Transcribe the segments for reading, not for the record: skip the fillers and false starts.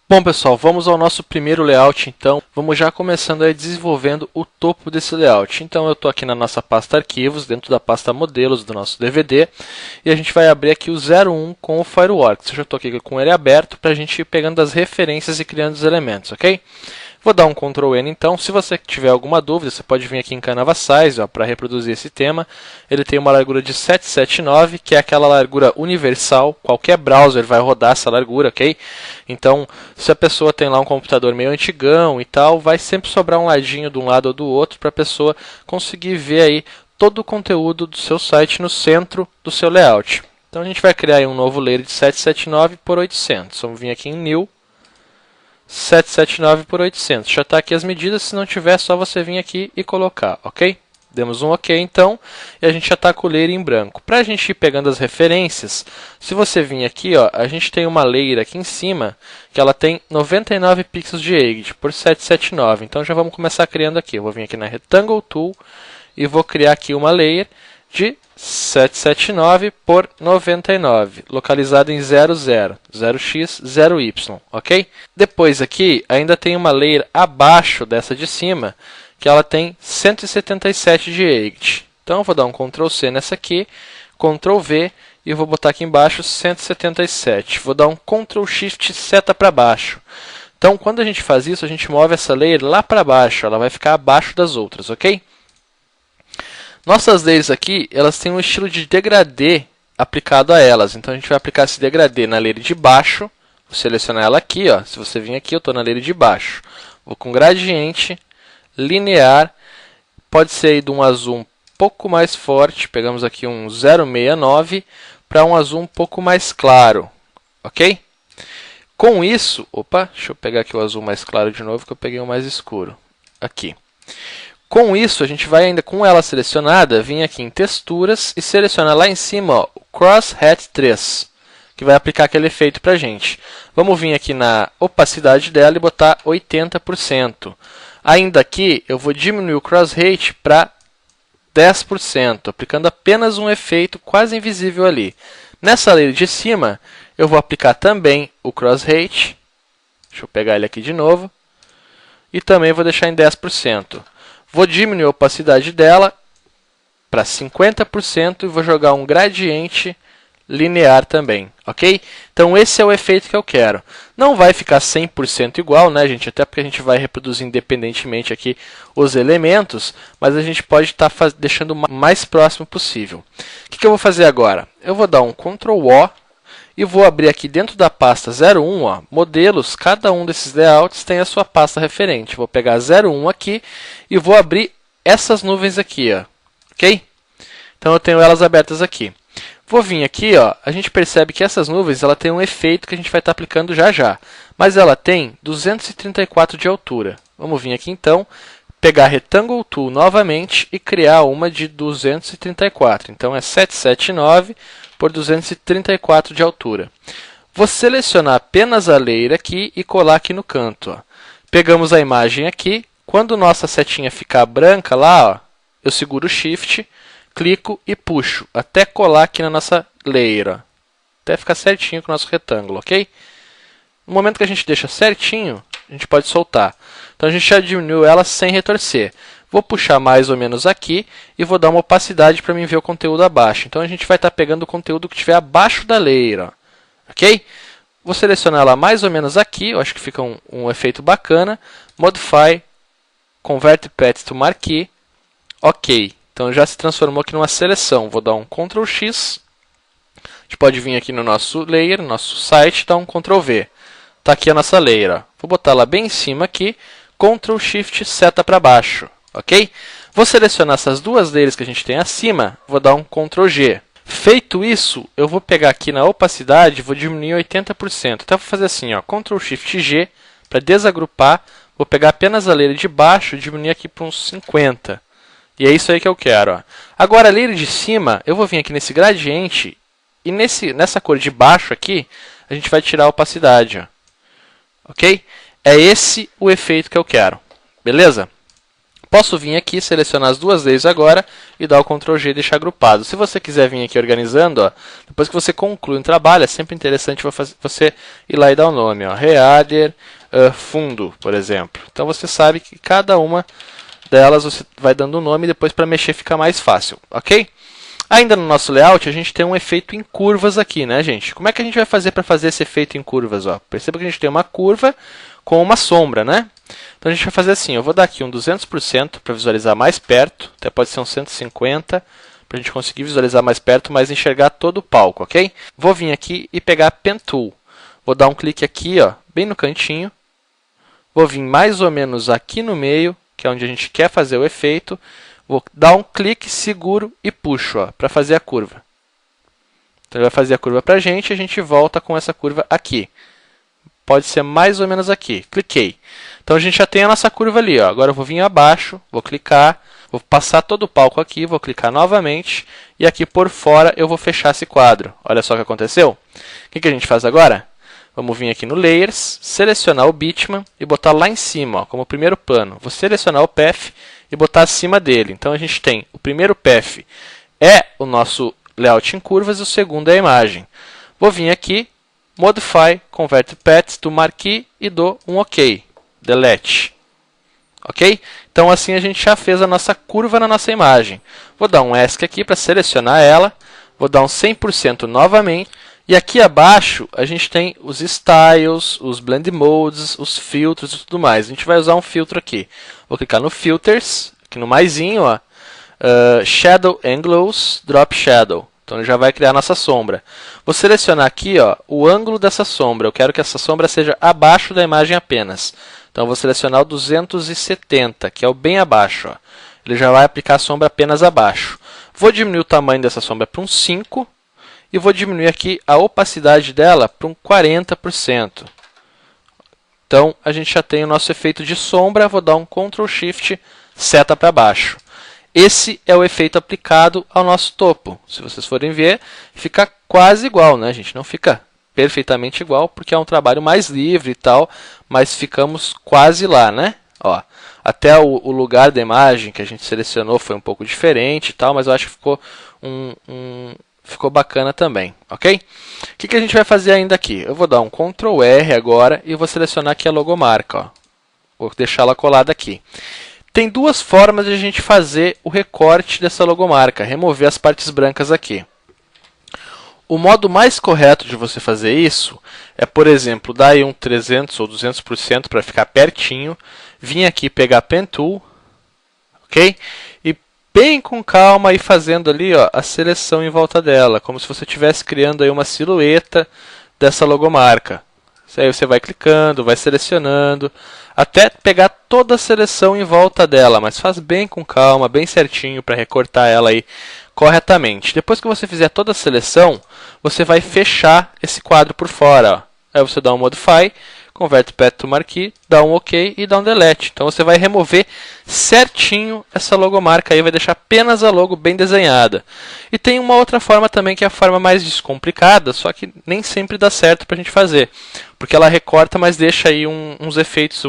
Bom pessoal, vamos ao nosso primeiro layout então. Vamos já começando aí desenvolvendo o topo desse layout. Então eu estou aqui na nossa pasta arquivos, dentro da pasta modelos do nosso DVD. E a gente vai abrir aqui o 01 com o Fireworks. Eu já estou aqui com ele aberto para a gente ir pegando as referências e criando os elementos, ok? Vou dar um Ctrl N então. Se você tiver alguma dúvida, você pode vir aqui em Canva Size para reproduzir esse tema. Ele tem uma largura de 779, que é aquela largura universal. Qualquer browser vai rodar essa largura, ok? Então, se a pessoa tem lá um computador meio antigão e tal, vai sempre sobrar um ladinho de um lado ou do outro para a pessoa conseguir ver aí todo o conteúdo do seu site no centro do seu layout. Então a gente vai criar aí um novo layer de 779 por 800. Vamos vir aqui em New. 779 por 800. Já está aqui as medidas, se não tiver é só você vir aqui e colocar, ok? Demos um ok então, e a gente já está com o layer em branco. Para a gente ir pegando as referências, se você vir aqui, ó, a gente tem uma layer aqui em cima, que ela tem 99 pixels de height por 779. Então já vamos começar criando aqui. Eu vou vir aqui na Rectangle Tool e vou criar aqui uma layer de 779 por 99, localizado em 00, 0x, 0y, ok? Depois aqui, ainda tem uma layer abaixo dessa de cima, que ela tem 177 de height. Então, eu vou dar um Ctrl C nessa aqui, Ctrl V, e eu vou botar aqui embaixo 177. Vou dar um Ctrl Shift seta para baixo. Então, quando a gente faz isso, a gente move essa layer lá para baixo, ela vai ficar abaixo das outras, ok? Nossas layers aqui, elas têm um estilo de degradê aplicado a elas. Então, a gente vai aplicar esse degradê na layer de baixo. Vou selecionar ela aqui, ó. Se você vir aqui, eu estou na layer de baixo. Vou com gradiente, linear. Pode ser aí de um azul um pouco mais forte. Pegamos aqui um 069 para um azul um pouco mais claro. Ok? Com isso, opa, deixa eu pegar aqui o azul mais claro de novo, que eu peguei o mais escuro. Aqui. Com isso, a gente vai ainda com ela selecionada, vir aqui em texturas e selecionar lá em cima ó, o Crosshat 3, que vai aplicar aquele efeito para a gente. Vamos vir aqui na opacidade dela e botar 80%. Ainda aqui, eu vou diminuir o Crosshat para 10%, aplicando apenas um efeito quase invisível ali. Nessa layer de cima, eu vou aplicar também o Crosshat. Deixa eu pegar ele aqui de novo. E também vou deixar em 10%. Vou diminuir a opacidade dela para 50% e vou jogar um gradiente linear também, ok? Então esse é o efeito que eu quero. Não vai ficar 100% igual, né, gente? Até porque a gente vai reproduzir independentemente aqui os elementos, mas a gente pode estar deixando o mais próximo possível. O que eu vou fazer agora? Eu vou dar um Ctrl O e vou abrir aqui dentro da pasta 01, ó, modelos, cada um desses layouts tem a sua pasta referente. Vou pegar 01 aqui e vou abrir essas nuvens aqui, ó, ok? Então eu tenho elas abertas aqui. Vou vir aqui, ó, a gente percebe que essas nuvens ela tem um efeito que a gente vai estar aplicando já já. Mas ela tem 234 de altura. Vamos vir aqui então, pegar Rectangle Tool novamente e criar uma de 234. Então é 779 por 234 de altura. Vou selecionar apenas a layer aqui e colar aqui no canto. Ó. Pegamos a imagem aqui. Quando nossa setinha ficar branca lá, ó, eu seguro o Shift, clico e puxo até colar aqui na nossa layer. Ó. Até ficar certinho com o nosso retângulo, ok? No momento que a gente deixa certinho, a gente pode soltar. Então a gente já diminuiu ela sem retorcer. Vou puxar mais ou menos aqui e vou dar uma opacidade para mim ver o conteúdo abaixo. Então a gente vai estar pegando o conteúdo que estiver abaixo da layer. Ó. Ok? Vou selecionar ela mais ou menos aqui. Eu acho que fica um efeito bacana. Modify, Convert Path to Marquee. Ok. Então já se transformou aqui numa seleção. Vou dar um Ctrl X. A gente pode vir aqui no nosso layer, no nosso site, e dar um Ctrl V. Está aqui a nossa layer. Ó. Vou botar ela bem em cima aqui. Ctrl Shift seta para baixo. Ok? Vou selecionar essas duas layers que a gente tem acima, vou dar um Ctrl G. Feito isso, eu vou pegar aqui na opacidade e vou diminuir 80%. Então, vou fazer assim, ó, Ctrl Shift G para desagrupar. Vou pegar apenas a layer de baixo e diminuir aqui para uns 50%. E é isso aí que eu quero. Ó. Agora, a layer de cima, eu vou vir aqui nesse gradiente e nessa cor de baixo aqui, a gente vai tirar a opacidade. Ó. Ok? É esse o efeito que eu quero. Beleza? Posso vir aqui, selecionar as duas layers agora e dar o Ctrl G e deixar agrupado. Se você quiser vir aqui organizando, ó, depois que você conclui um trabalho, é sempre interessante você ir lá e dar o nome. Ó, Reader fundo, por exemplo. Então você sabe que cada uma delas você vai dando um nome e depois para mexer fica mais fácil, ok? Ainda no nosso layout, a gente tem um efeito em curvas aqui, né, gente? Como é que a gente vai fazer para fazer esse efeito em curvas? Ó? Perceba que a gente tem uma curva com uma sombra, né? Então a gente vai fazer assim, eu vou dar aqui um 200% para visualizar mais perto, até pode ser um 150%, para a gente conseguir visualizar mais perto, mas enxergar todo o palco, ok? Vou vir aqui e pegar a Pen Tool. Vou dar um clique aqui, ó, bem no cantinho. Vou vir mais ou menos aqui no meio, que é onde a gente quer fazer o efeito. Vou dar um clique, seguro e puxo para fazer a curva. Então ele vai fazer a curva para a gente volta com essa curva aqui. Pode ser mais ou menos aqui. Cliquei. Então a gente já tem a nossa curva ali. Ó. Agora eu vou vir abaixo, vou clicar, vou passar todo o palco aqui, vou clicar novamente e aqui por fora eu vou fechar esse quadro. Olha só o que aconteceu. O que a gente faz agora? Vamos vir aqui no Layers, selecionar o Bitmap e botar lá em cima, ó, como primeiro plano. Vou selecionar o Path e botar acima dele. Então a gente tem o primeiro Path é o nosso layout em curvas e o segundo é a imagem. Vou vir aqui, Modify, Convert Path to Marquee e dou um OK. Delete. Ok? Então assim a gente já fez a nossa curva na nossa imagem. Vou dar um ESC aqui para selecionar ela. Vou dar um 100% novamente. E aqui abaixo a gente tem os styles, os blend modes, os filtros e tudo mais. A gente vai usar um filtro aqui. Vou clicar no Filters, aqui no maisinho, ó, Shadow and Glows, Drop Shadow. Então ele já vai criar a nossa sombra. Vou selecionar aqui, ó, o ângulo dessa sombra. Eu quero que essa sombra seja abaixo da imagem apenas. Então eu vou selecionar o 270, que é o bem abaixo. Ó. Ele já vai aplicar a sombra apenas abaixo. Vou diminuir o tamanho dessa sombra para um 5. E vou diminuir aqui a opacidade dela para um 40%. Então, a gente já tem o nosso efeito de sombra. Vou dar um Ctrl Shift, seta para baixo. Esse é o efeito aplicado ao nosso topo. Se vocês forem ver, fica quase igual, né, gente? Não fica perfeitamente igual, porque é um trabalho mais livre e tal, mas ficamos quase lá, né? Ó, até o lugar da imagem que a gente selecionou foi um pouco diferente e tal, mas eu acho que ficou ficou bacana também, ok? O que a gente vai fazer ainda aqui? Eu vou dar um Ctrl R agora e vou selecionar aqui a logomarca. Ó. Vou deixá-la colada aqui. Tem duas formas de a gente fazer o recorte dessa logomarca, remover as partes brancas aqui. O modo mais correto de você fazer isso é, por exemplo, dar aí um 300 ou 200% para ficar pertinho, vir aqui pegar a Pen Tool, ok? E bem com calma e fazendo ali, ó, a seleção em volta dela, como se você estivesse criando aí uma silhueta dessa logomarca. Aí você vai clicando, vai selecionando, até pegar toda a seleção em volta dela, mas faz bem com calma, bem certinho para recortar ela aí corretamente. Depois que você fizer toda a seleção, você vai fechar esse quadro por fora. Ó. Aí você dá um Modify, Convert Path to Marquee, dá um OK e dá um Delete. Então você vai remover certinho essa logomarca aí, vai deixar apenas a logo bem desenhada. E tem uma outra forma também, que é a forma mais descomplicada, só que nem sempre dá certo para a gente fazer. Porque ela recorta, mas deixa aí uns efeitos,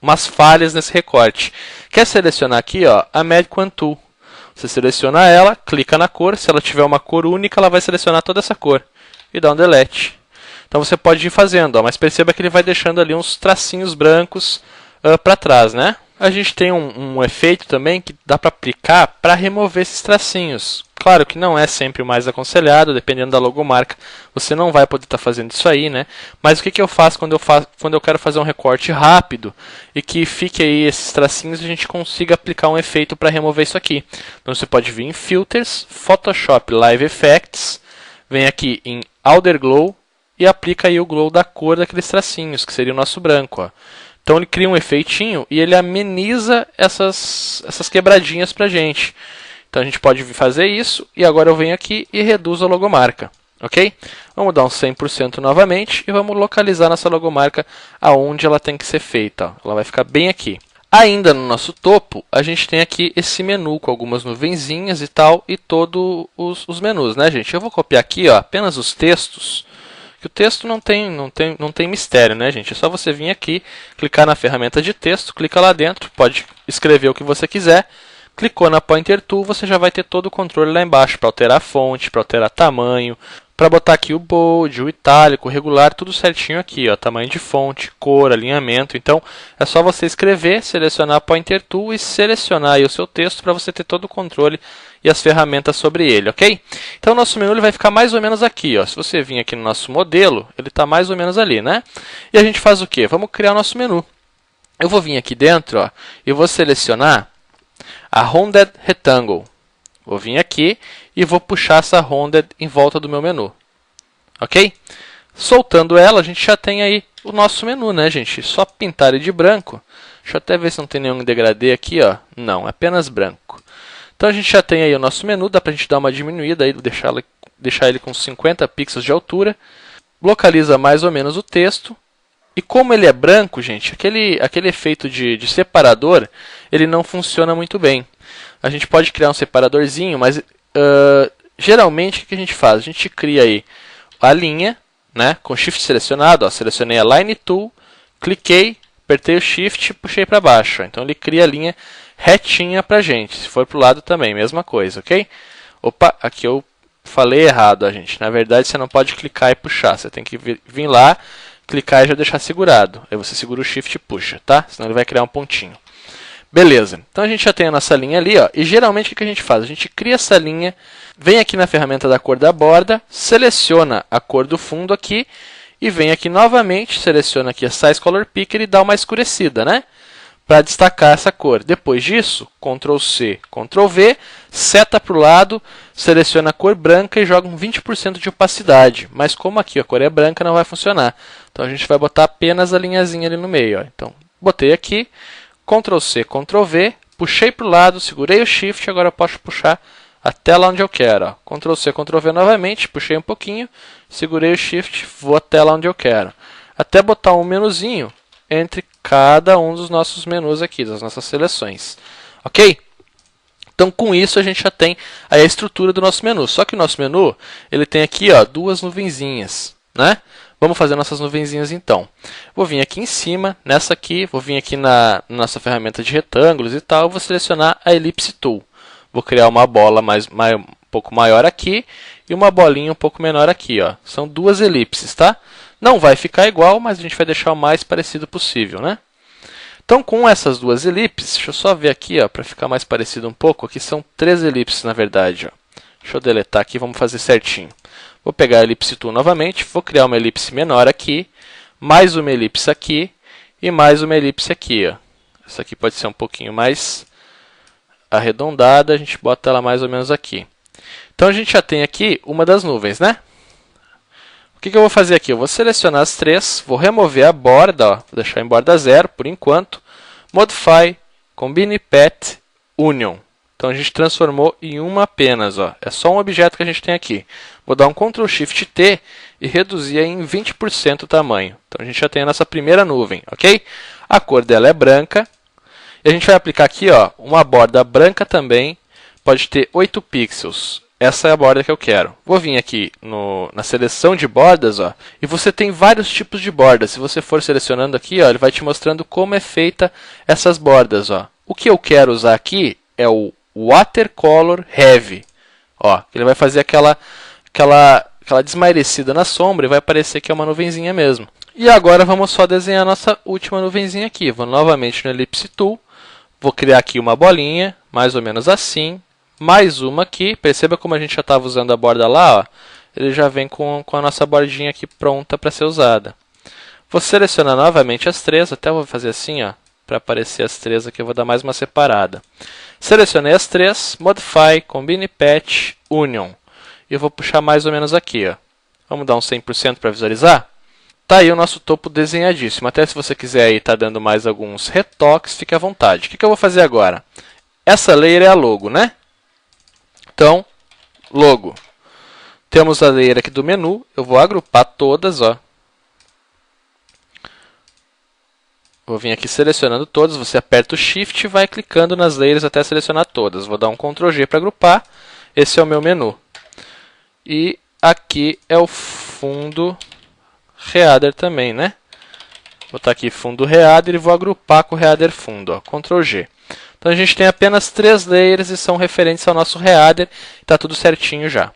umas falhas nesse recorte. Quer selecionar aqui, ó, a Magic Wand Tool. Você seleciona ela, clica na cor, se ela tiver uma cor única, ela vai selecionar toda essa cor. E dá um Delete. Então você pode ir fazendo, ó, mas perceba que ele vai deixando ali uns tracinhos brancos para trás, né? A gente tem um efeito também que dá para aplicar para remover esses tracinhos. Claro que não é sempre o mais aconselhado, dependendo da logomarca, você não vai poder estar fazendo isso aí, né? Mas o que eu faço quando eu quero fazer um recorte rápido e que fique aí esses tracinhos e a gente consiga aplicar um efeito para remover isso aqui? Então você pode vir em Filters, Photoshop Live Effects, vem aqui em Outer Glow, e aplica aí o glow da cor daqueles tracinhos, que seria o nosso branco. Ó. Então ele cria um efeitinho e ele ameniza essas quebradinhas para a gente. Então a gente pode fazer isso e agora eu venho aqui e reduzo a logomarca. Ok? Vamos dar um 100% novamente e vamos localizar nossa logomarca aonde ela tem que ser feita. Ó. Ela vai ficar bem aqui. Ainda no nosso topo, a gente tem aqui esse menu com algumas nuvenzinhas e tal, e todos os menus, né, gente? Eu vou copiar aqui, ó, apenas os textos Que o texto não tem mistério, né, gente? É só você vir aqui, clicar na ferramenta de texto, clica lá dentro, pode escrever o que você quiser. Clicou na Pointer Tool, você já vai ter todo o controle lá embaixo para alterar a fonte, para alterar tamanho, para botar aqui o bold, o itálico, o regular, tudo certinho aqui, ó, tamanho de fonte, cor, alinhamento. Então, é só você escrever, selecionar a Pointer Tool e selecionar aí o seu texto para você ter todo o controle e as ferramentas sobre ele, ok? Então, o nosso menu ele vai ficar mais ou menos aqui, ó. Se você vir aqui no nosso modelo, ele está mais ou menos ali, né? E a gente faz o quê? Vamos criar o nosso menu. Eu vou vir aqui dentro, ó, e vou selecionar a Rounded Rectangle. Vou vir aqui e vou puxar essa Rounded em volta do meu menu. Ok? Soltando ela, a gente já tem aí o nosso menu, né, gente? Só pintar ele de branco. Deixa eu até ver se não tem nenhum degradê aqui, ó. Não, é apenas branco. Então a gente já tem aí o nosso menu, dá pra gente dar uma diminuída aí, deixar ele com 50 pixels de altura. Localiza mais ou menos o texto. E como ele é branco, gente, aquele efeito de separador, ele não funciona muito bem. A gente pode criar um separadorzinho, mas geralmente o que a gente faz? A gente cria aí a linha, né, com Shift selecionado, ó, selecionei a Line Tool, cliquei, apertei o Shift e puxei para baixo. Ó. Então ele cria a linha retinha para a gente. Se for para o lado também, mesma coisa, ok? Opa, aqui eu falei errado, ó, gente. Na verdade, você não pode clicar e puxar. Você tem que vir lá, clicar e já deixar segurado. Aí você segura o Shift e puxa, tá? Senão ele vai criar um pontinho. Beleza. Então a gente já tem a nossa linha ali, ó. E geralmente o que a gente faz? A gente cria essa linha, vem aqui na ferramenta da cor da borda, seleciona a cor do fundo aqui e vem aqui novamente, seleciona aqui a Size Color Picker e dá uma escurecida, né? Para destacar essa cor. Depois disso, Ctrl C, Ctrl V, seta para o lado, seleciona a cor branca e joga um 20% de opacidade. Mas como aqui a cor é branca, não vai funcionar. Então a gente vai botar apenas a linhazinha ali no meio. Ó. Então, botei aqui, Ctrl C, Ctrl V, puxei para o lado, segurei o Shift, agora eu posso puxar até lá onde eu quero. Ó. Ctrl C, Ctrl V novamente, puxei um pouquinho, segurei o Shift, vou até lá onde eu quero. Até botar um menuzinho entre cada um dos nossos menus aqui, das nossas seleções. Ok? Então, com isso, a gente já tem aí a estrutura do nosso menu. Só que o nosso menu, ele tem aqui, ó, duas nuvenzinhas, né? Vamos fazer nossas nuvenzinhas então. Vou vir aqui em cima, nessa aqui, vou vir aqui na nossa ferramenta de retângulos e tal, vou selecionar a Ellipse Tool. Vou criar uma bola um pouco maior aqui e uma bolinha um pouco menor aqui, ó. São duas elipses, tá? Não vai ficar igual, mas a gente vai deixar o mais parecido possível, né? Então, com essas duas elipses, deixa eu só ver aqui, para ficar mais parecido um pouco. Aqui são 3 elipses, na verdade. Ó. Deixa eu deletar aqui, vamos fazer certinho. Vou pegar a Ellipse Tool novamente, vou criar uma elipse menor aqui, mais uma elipse aqui e mais uma elipse aqui. Ó. Essa aqui pode ser um pouquinho mais arredondada, a gente bota ela mais ou menos aqui. Então, a gente já tem aqui uma das nuvens, né? O que eu vou fazer aqui? Eu vou selecionar as 3, vou remover a borda, ó, vou deixar em borda 0 por enquanto. Modify, Combine Path, Union. Então a gente transformou em uma apenas. Ó. É só um objeto que a gente tem aqui. Vou dar um Ctrl Shift T e reduzir em 20% o tamanho. Então a gente já tem a nossa primeira nuvem, ok? A cor dela é branca. E a gente vai aplicar aqui, ó, uma borda branca também. Pode ter 8 pixels. Essa é a borda que eu quero. Vou vir aqui na seleção de bordas, ó, e você tem vários tipos de bordas. Se você for selecionando aqui, ó, ele vai te mostrando como é feita essas bordas. Ó. O que eu quero usar aqui é o Watercolor Heavy. Ó, ele vai fazer aquela desmairecida na sombra e vai parecer que é uma nuvenzinha mesmo. E agora vamos só desenhar a nossa última nuvenzinha aqui. Vou novamente no Ellipse Tool, vou criar aqui uma bolinha, mais ou menos assim. Mais uma aqui, perceba como a gente já estava usando a borda lá, ó, ele já vem com a nossa bordinha aqui pronta para ser usada. Vou selecionar novamente as 3, até vou fazer assim, ó, para aparecer as 3 aqui, eu vou dar mais uma separada. Selecionei as 3, Modify, Combine Path, Union. E eu vou puxar mais ou menos aqui, ó. Vamos dar um 100% para visualizar? Tá aí o nosso topo desenhadíssimo. Até se você quiser aí tá dando mais alguns retoques, fique à vontade. O que eu vou fazer agora? Essa layer é a logo, né? Então, logo. Temos a layer aqui do menu. Eu vou agrupar todas, ó. Vou vir aqui selecionando todas. Você aperta o Shift e vai clicando nas layers até selecionar todas. Vou dar um Ctrl G para agrupar. Esse é o meu menu. E aqui é o fundo Reader também, né? Vou botar aqui fundo Reader e vou agrupar com o Reader fundo, ó, Ctrl G. Então a gente tem apenas 3 layers e são referentes ao nosso Reader, está tudo certinho já.